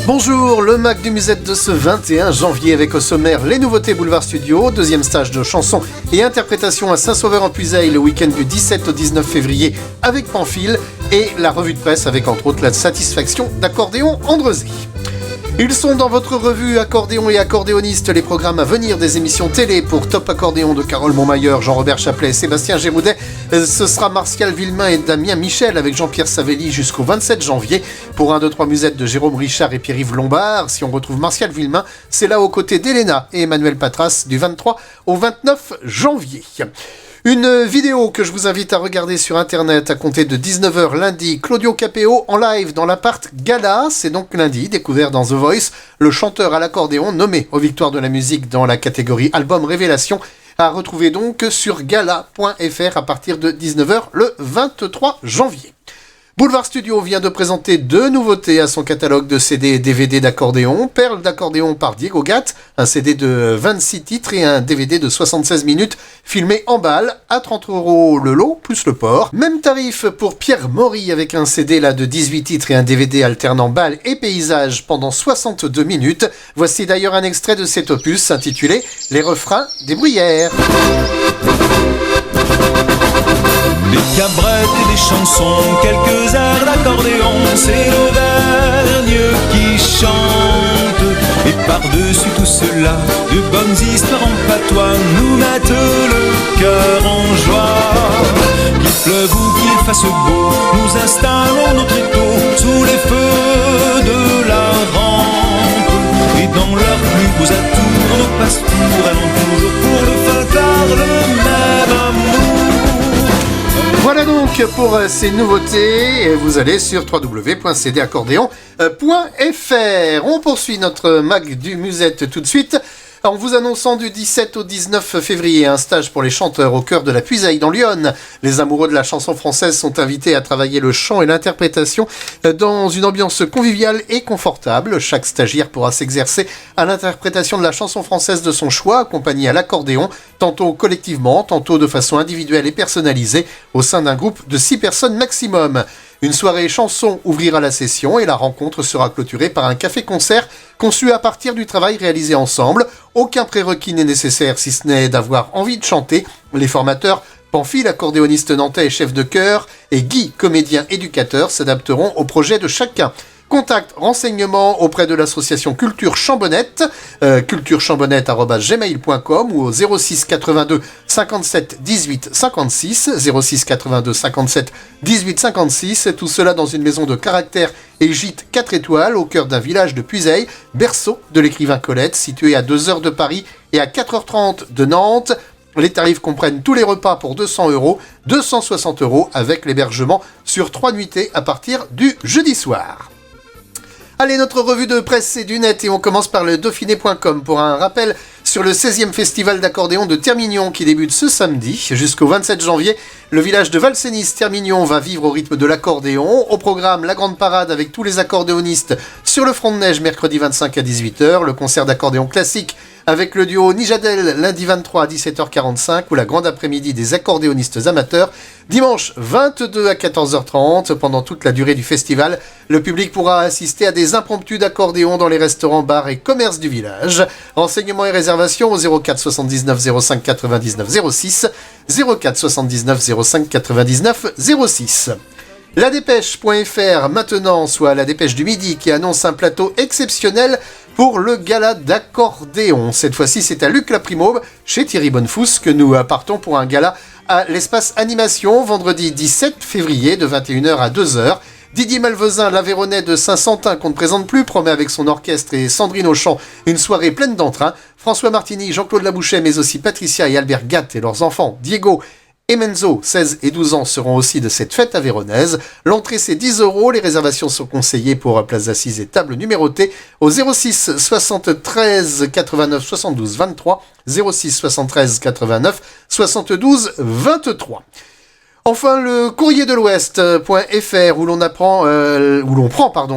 Bonjour, le Mac du Musette de ce 21 janvier avec au sommaire les nouveautés Boulevard Studio, deuxième stage de chansons et interprétation à Saint-Sauveur-en-Puisaye le week-end du 17 au 19 février avec Pamphile et la revue de presse avec entre autres la satisfaction d'Accordéon Andrezé. Ils sont dans votre revue Accordéon et accordéonistes, les programmes à venir des émissions télé pour Top Accordéon de Carole Montmailleur, Jean-Robert Chaplet et Sébastien Gémoudet. Ce sera Martial Villemain et Damien Michel avec Jean-Pierre Savelli jusqu'au 27 janvier. Pour 1, 2, 3 musettes de Jérôme Richard et Pierre-Yves Lombard. Si on retrouve Martial Villemain, c'est là aux côtés d'Elena et Emmanuel Patras du 23 au 29 janvier. Une vidéo que je vous invite à regarder sur internet à compter de 19h lundi, Claudio Capéo en live dans l'appart Gala, c'est donc lundi, découvert dans The Voice, le chanteur à l'accordéon nommé aux Victoires de la musique dans la catégorie Album Révélation, à retrouver donc sur gala.fr à partir de 19h le 23 janvier. Boulevard Studio vient de présenter 2 nouveautés à son catalogue de CD et DVD d'accordéon. Perle d'accordéon par Diego Gatt, un CD de 26 titres et un DVD de 76 minutes filmé en balle à 30€ le lot plus le port. Même tarif pour Pierre Maury avec un CD là de 18 titres et un DVD alternant balle et paysage pendant 62 minutes. Voici d'ailleurs un extrait de cet opus intitulé Les refrains des bruyères. Des cabrettes et des chansons, quelques airs d'accordéon, c'est l'Auvergne qui chante. Et par-dessus tout cela, de bonnes histoires en patois nous mettent le cœur en joie. Qu'il pleuve ou qu'il fasse beau, nous installons notre étau sous les feux de la rampe. Et dans leurs plus beaux atours, nos passe-tours allons toujours pour le fatard, le même amour. Voilà donc pour ces nouveautés, vous allez sur www.cdaccordéon.fr. On poursuit notre mag du Musette tout de suite en vous annonçant du 17 au 19 février un stage pour les chanteurs au cœur de la Puisaye dans l'Yonne. Les amoureux de la chanson française sont invités à travailler le chant et l'interprétation dans une ambiance conviviale et confortable. Chaque stagiaire pourra s'exercer à l'interprétation de la chanson française de son choix, accompagnée à l'accordéon, tantôt collectivement, tantôt de façon individuelle et personnalisée, au sein d'un groupe de 6 personnes maximum. Une soirée chanson ouvrira la session et la rencontre sera clôturée par un café-concert conçu à partir du travail réalisé ensemble. Aucun prérequis n'est nécessaire si ce n'est d'avoir envie de chanter. Les formateurs Pamphile, accordéoniste nantais et chef de chœur, et Guy, comédien éducateur, s'adapteront au projet de chacun. Contact, renseignements auprès de l'association Culture Chambonnette, culturechambonnette@gmail.com ou au 06 82 57 18 56, 06 82 57 18 56, tout cela dans une maison de caractère et gîte 4 étoiles au cœur d'un village de Puisaye, berceau de l'écrivain Colette, situé à 2 heures de Paris et à 4h30 de Nantes. Les tarifs comprennent tous les repas pour 200€, 260€ avec l'hébergement sur 3 nuitées à partir du jeudi soir. Allez, notre revue de presse c'est du net et on commence par le Dauphiné.com pour un rappel sur le 16e festival d'accordéon de Termignon qui débute ce samedi. Jusqu'au 27 janvier, le village de Valsénis-Termignon va vivre au rythme de l'accordéon. Au programme, la grande parade avec tous les accordéonistes sur le front de neige mercredi 25 à 18h, le concert d'accordéon classique avec le duo Nijadel lundi 23 à 17h45 ou la grande après-midi des accordéonistes amateurs dimanche 22 à 14h30. Pendant toute la durée du festival, le public pourra assister à des impromptus d'accordéon dans les restaurants, bars et commerces du village. Renseignements et réservations au 04 79 05 99 06, 04 79 05 99 06. La Dépêche.fr maintenant, soit la Dépêche du Midi, qui annonce un plateau exceptionnel pour le gala d'accordéon. Cette fois-ci, c'est à Luc Laprimaube, chez Thierry Bonnefous, que nous partons pour un gala à l'espace Animation, vendredi 17 février, de 21h à 2h. Didier Malvezin, l'Aveyronais de Saint-Santin, qu'on ne présente plus, promet avec son orchestre et Sandrine Auchan une soirée pleine d'entrain. François Martini, Jean-Claude Labouchet, mais aussi Patricia et Albert Gatt et leurs enfants, Diego et Menzo, 16 et 12 ans, seront aussi de cette fête avéronaise. L'entrée, c'est 10€. Les réservations sont conseillées pour places assises et tables numérotées au 06 73 89 72 23, 06 73 89 72 23. Enfin, le courrier de l'Ouest.fr où l'on prend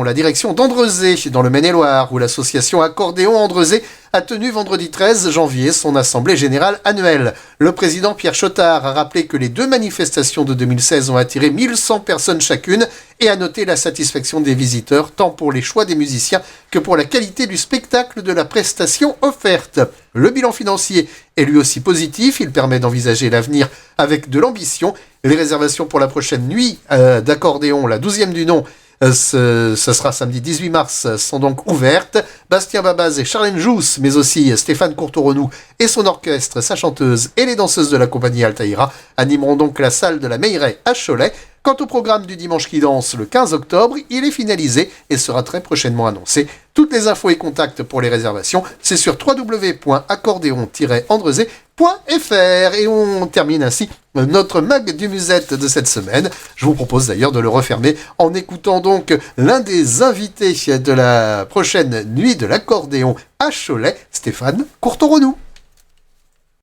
la direction d'Andrezé dans le Maine-et-Loire, où l'association Accordéon Andrezé a tenu vendredi 13 janvier son assemblée générale annuelle. Le président Pierre Chottard a rappelé que les deux manifestations de 2016 ont attiré 1100 personnes chacune et a noté la satisfaction des visiteurs tant pour les choix des musiciens que pour la qualité du spectacle de la prestation offerte. Le bilan financier est lui aussi positif, il permet d'envisager l'avenir avec de l'ambition. Les réservations pour la prochaine nuit d'accordéon, la 12e du nom, ce sera samedi 18 mars, sont donc ouvertes. Bastien Babaz et Charlène Jousse, mais aussi Stéphane Courtorenou et son orchestre, sa chanteuse et les danseuses de la compagnie Altaïra animeront donc la salle de la Meilleraie à Cholet. Quant au programme du dimanche qui danse le 15 octobre, il est finalisé et sera très prochainement annoncé. Toutes les infos et contacts pour les réservations, c'est sur www.accordéon-andrezé.fr. Et on termine ainsi notre mag du musette de cette semaine. Je vous propose d'ailleurs de le refermer en écoutant donc l'un des invités de la prochaine nuit de l'accordéon à Cholet, Stéphane Courtorenou.